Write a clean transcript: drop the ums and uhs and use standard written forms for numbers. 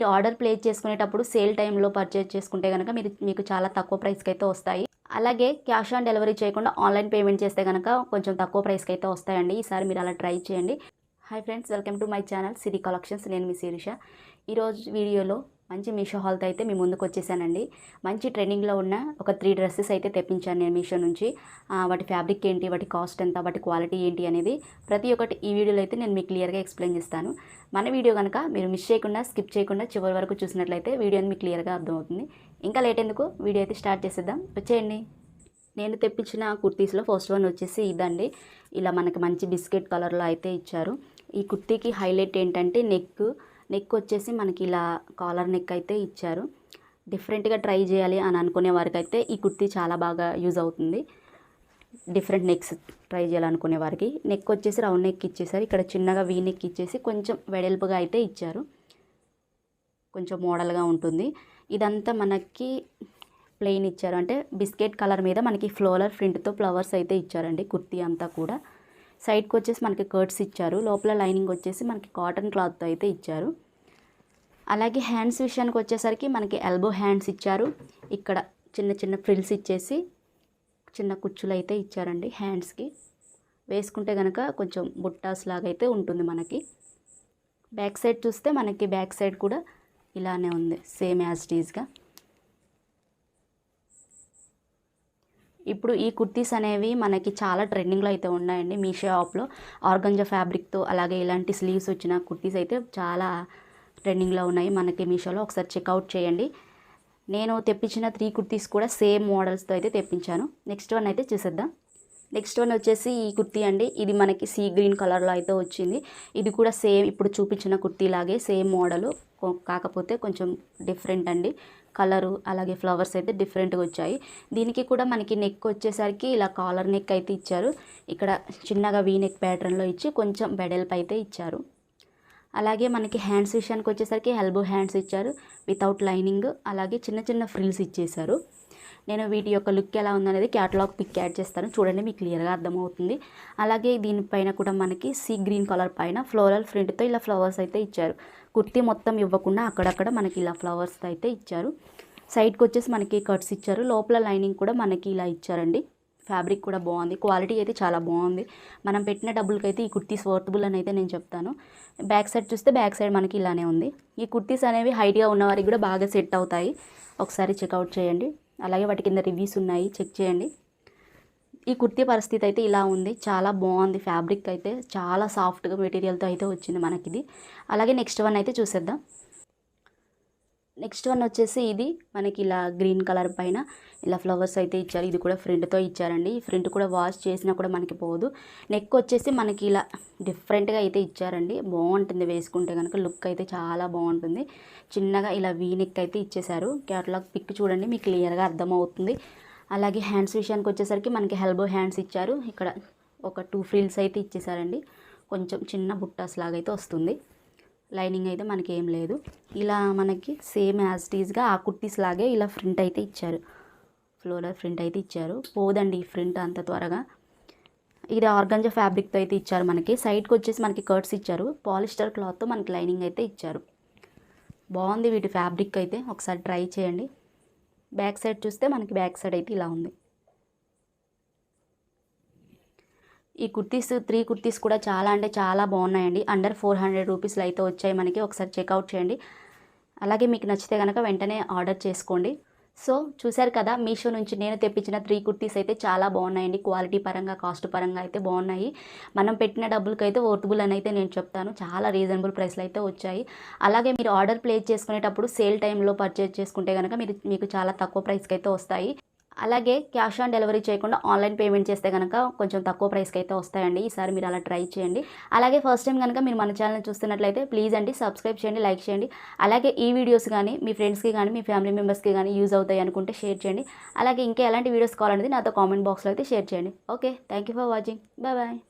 మీరు order place చేసుకునేటప్పుడు sale టైంలో పర్చేజ్ చేసుకుంటే కనుక మీకు చాలా తక్కువ ప్రైస్కి అయితే వస్తాయి. అలాగే క్యాష్ ఆన్ డెలివరీ చేయకుండా ఆన్లైన్ పేమెంట్ చేస్తే కనుక కొంచెం తక్కువ ప్రైస్కి అయితే వస్తాయండి. ఈసారి మీరు అలా ట్రై చేయండి. Hi friends, welcome to my channel Siri collections. నేను మీ శిరీష. ఈరోజు వీడియోలో మంచి మీషో హాల్తో అయితే మీ ముందుకు వచ్చేసానండి. మంచి ట్రెండింగ్లో ఉన్న ఒక 3 డ్రెస్సెస్ అయితే తెప్పించాను నేను మీషో నుంచి. వాటి ఫ్యాబ్రిక్ ఏంటి, వాటి కాస్ట్ ఎంత, వాటి క్వాలిటీ ఏంటి అనేది ప్రతి ఒక్కటి ఈ వీడియోలో అయితే నేను మీకు క్లియర్గా ఎక్స్ప్లెయిన్ చేస్తాను. మన వీడియో కనుక మీరు మిస్ చేయకుండా, స్కిప్ చేయకుండా చివరి వరకు చూసినట్లయితే వీడియోని మీకు క్లియర్గా అర్థమవుతుంది. ఇంకా లేట్ ఎందుకు, వీడియో అయితే స్టార్ట్ చేసేద్దాం. వచ్చేయండి. నేను తెప్పించిన కుర్తీస్లో ఫస్ట్ వన్ వచ్చేసి ఇదండి. ఇలా మనకి మంచి బిస్కెట్ కలర్లో అయితే ఇచ్చారు. ఈ కుర్తీకి హైలైట్ ఏంటంటే నెక్ వచ్చేసి మనకి ఇలా కాలర్ నెక్ అయితే ఇచ్చారు. డిఫరెంట్గా ట్రై చేయాలి అని అనుకునే వారికి అయితే ఈ కుర్తీ చాలా బాగా యూజ్ అవుతుంది. డిఫరెంట్ నెక్స్ ట్రై చేయాలనుకునే వారికి నెక్ వచ్చేసి రౌండ్ నెక్ ఇచ్చేసారు. ఇక్కడ చిన్నగా వీ నెక్ ఇచ్చేసి కొంచెం వెడల్పుగా అయితే ఇచ్చారు. కొంచెం మోడల్గా ఉంటుంది. ఇదంతా మనకి ప్లెయిన్ ఇచ్చారు. అంటే బిస్కెట్ కలర్ మీద మనకి ఫ్లోరల్ ప్రింట్తో ఫ్లవర్స్ అయితే ఇచ్చారండి కుర్తీ అంతా కూడా. సైడ్కి వచ్చేసి మనకి కర్ట్స్ ఇచ్చారు. లోపల లైనింగ్ వచ్చేసి మనకి కాటన్ క్లాత్తో అయితే ఇచ్చారు. అలాగే హ్యాండ్స్ విషయానికి వచ్చేసరికి మనకి ఎల్బో హ్యాండ్స్ ఇచ్చారు. ఇక్కడ చిన్న చిన్న ఫ్రిల్స్ ఇచ్చేసి చిన్న కుచ్చులు అయితే ఇచ్చారండి. హ్యాండ్స్కి వేసుకుంటే కనుక కొంచెం బుట్టాస్ లాగా అయితే ఉంటుంది మనకి. బ్యాక్ సైడ్ చూస్తే మనకి బ్యాక్ సైడ్ కూడా ఇలానే ఉంది, సేమ్ యాజ్ ఇట్ ఈజ్గా. ఇప్పుడు ఈ కుర్తీస్ అనేవి మనకి చాలా ట్రెండింగ్లో అయితే ఉన్నాయండి మీషో యాప్లో. ఆర్గంజా ఫ్యాబ్రిక్తో అలాగే ఇలాంటి స్లీవ్స్ వచ్చిన కుర్తీస్ అయితే చాలా ట్రెండింగ్లో ఉన్నాయి మనకి మీషోలో. ఒకసారి చెక్అవుట్ చేయండి. నేను తెప్పించిన 3 కుర్తీస్ కూడా సేమ్ మోడల్స్తో అయితే తెప్పించాను. నెక్స్ట్ వన్ అయితే చూసేద్దాం. నెక్స్ట్ వన్ వచ్చేసి ఈ కుర్తీ అండి. ఇది మనకి సీ గ్రీన్ కలర్లో అయితే వచ్చింది. ఇది కూడా సేమ్ ఇప్పుడు చూపించిన కుర్తీ లాగే సేమ్ మోడలు, కాకపోతే కొంచెం డిఫరెంట్ అండి. కలరు అలాగే ఫ్లవర్స్ అయితే డిఫరెంట్గా వచ్చాయి. దీనికి కూడా మనకి నెక్ వచ్చేసరికి ఇలా కాలర్ నెక్ అయితే ఇచ్చారు. ఇక్కడ చిన్నగా వీ నెక్ ప్యాటర్న్లో ఇచ్చి కొంచెం వెడల్పు అయితే ఇచ్చారు. అలాగే మనకి హ్యాండ్స్ విషయానికి వచ్చేసరికి ఎల్బో హ్యాండ్స్ ఇచ్చారు వితౌట్ లైనింగ్. అలాగే చిన్న చిన్న ఫ్రిల్స్ ఇచ్చేసారు. నేను వీటి యొక్క లుక్ ఎలా ఉందనేది క్యాటలాగ్ పిక్ యాడ్ చేస్తాను, చూడండి మీకు క్లియర్గా అర్థమవుతుంది. అలాగే దీనిపైన కూడా మనకి సీ గ్రీన్ కలర్ పైన ఫ్లోరల్ ప్రింట్తో ఇలా ఫ్లవర్స్ అయితే ఇచ్చారు. కుర్తీ మొత్తం ఇవ్వకుండా అక్కడక్కడ మనకి ఇలా ఫ్లవర్స్ అయితే ఇచ్చారు. సైడ్కి వచ్చేసి మనకి కట్స్ ఇచ్చారు. లోపల లైనింగ్ కూడా మనకి ఇలా ఇచ్చారండి. ఫ్యాబ్రిక్ కూడా బాగుంది, క్వాలిటీ అయితే చాలా బాగుంది. మనం పెట్టిన డబ్బులకి అయితే ఈ కుర్తీస్ వర్తబుల్ అని అయితే నేను చెప్తాను. బ్యాక్ సైడ్ చూస్తే బ్యాక్ సైడ్ మనకి ఇలానే ఉంది. ఈ కుర్తీస్ అనేవి హైట్గా ఉన్న వారికి కూడా బాగా సెట్ అవుతాయి. ఒకసారి చెక్అవుట్ చేయండి. అలాగే వాటి కింద రివ్యూస్ ఉన్నాయి, చెక్ చేయండి. ఈ కుర్తీ పరిస్థితి అయితే ఇలా ఉంది. చాలా బాగుంది. ఫ్యాబ్రిక్ అయితే చాలా సాఫ్ట్గా మెటీరియల్తో అయితే వచ్చింది మనకిది. అలాగే నెక్స్ట్ వన్ అయితే చూసేద్దాం. నెక్స్ట్ వన్ వచ్చేసి ఇది మనకి ఇలా గ్రీన్ కలర్ పైన ఇలా ఫ్లవర్స్ అయితే ఇచ్చారు. ఇది కూడా ఫ్రంట్తో ఇచ్చారండి. ఈ ఫ్రంట్ కూడా వాష్ చేసినా కూడా మనకి పోదు. నెక్ వచ్చేసి మనకి ఇలా డిఫరెంట్గా అయితే ఇచ్చారండి. బాగుంటుంది వేసుకుంటే కనుక, లుక్ అయితే చాలా బాగుంటుంది. చిన్నగా ఇలా వీ నెక్ అయితే ఇచ్చేసారు. క్యాటలాగ్ పిక్ చూడండి మీకు క్లియర్గా అర్థమవుతుంది. అలాగే హ్యాండ్స్ విషయానికి వచ్చేసరికి మనకి ఎల్బో హ్యాండ్స్ ఇచ్చారు. ఇక్కడ ఒక 2 ఫ్రిల్స్ అయితే ఇచ్చేసారండి. కొంచెం చిన్న బుట్టాస్ లాగా అయితే వస్తుంది. లైనింగ్ అయితే మనకి ఏం లేదు. ఇలా మనకి సేమ్ యాజ్ ఇట్ ఈజ్గా ఆ కుర్తీస్ లాగే ఇలా ప్రింట్ అయితే ఇచ్చారు. ఫ్లోరల్ ప్రింట్ అయితే ఇచ్చారు. పోదండి ఈ ప్రింట్ అంత త్వరగా. ఇది ఆర్గంజా ఫ్యాబ్రిక్తో అయితే ఇచ్చారు మనకి. సైడ్కి వచ్చేసి మనకి కర్ట్స్ ఇచ్చారు. పాలిస్టర్ క్లాత్తో మనకి లైనింగ్ అయితే ఇచ్చారు. బాగుంది వీటి ఫ్యాబ్రిక్ అయితే, ఒకసారి ట్రై చేయండి. బ్యాక్ సైడ్ చూస్తే మనకి బ్యాక్ సైడ్ అయితే ఇలా ఉంది. ఈ కుర్తీస్ 3 కుర్తీస్ కూడా చాలా అంటే చాలా బాగున్నాయండి. అండర్ 400 రూపీస్లో అయితే వచ్చాయి మనకి. ఒకసారి చెక్అవుట్ చేయండి. అలాగే మీకు నచ్చితే కనుక వెంటనే ఆర్డర్ చేసుకోండి. సో చూశారు కదా, మీషో నుంచి నేను తెప్పించిన 3 కుర్తీస్ అయితే చాలా బాగున్నాయండి. క్వాలిటీ పరంగా, కాస్ట్ పరంగా అయితే బాగున్నాయి. మనం పెట్టిన డబ్బులకి అయితే వర్తబుల్ అని అయితే నేను చెప్తాను. చాలా రీజనబుల్ ప్రైస్లో అయితే వచ్చాయి. అలాగే మీరు ఆర్డర్ ప్లేస్ చేసుకునేటప్పుడు సేల్ టైంలో పర్చేజ్ చేసుకుంటే కనుక మీకు చాలా తక్కువ ప్రైస్కి అయితే వస్తాయి. అలాగే క్యాష్ ఆన్ డెలివరీ చేయకుండా ఆన్లైన్ పేమెంట్ చేస్తే కనుక కొంచెం తక్కువ ప్రైస్కి అయితే వస్తాయండి. ఈసారి మీరు అలా ట్రై చేయండి. అలాగే ఫస్ట్ టైం కనుక మీరు మన ఛానల్ చూస్తున్నట్లయితే ప్లీజ్ అండి సబ్స్క్రైబ్ చేయండి, లైక్ చేయండి. అలాగే ఈ వీడియోస్ కానీ మీ ఫ్రెండ్స్కి కానీ మీ ఫ్యామిలీ మెంబర్స్కి కానీ యూజ్ అవుతాయి అనుకుంటే షేర్ చేయండి. అలాగే ఇంకా ఎలాంటి వీడియోస్ కావాలనేది నాతో కామెంట్ బాక్స్లో అయితే షేర్ చేయండి. Okay, thank you for watching. Bye bye.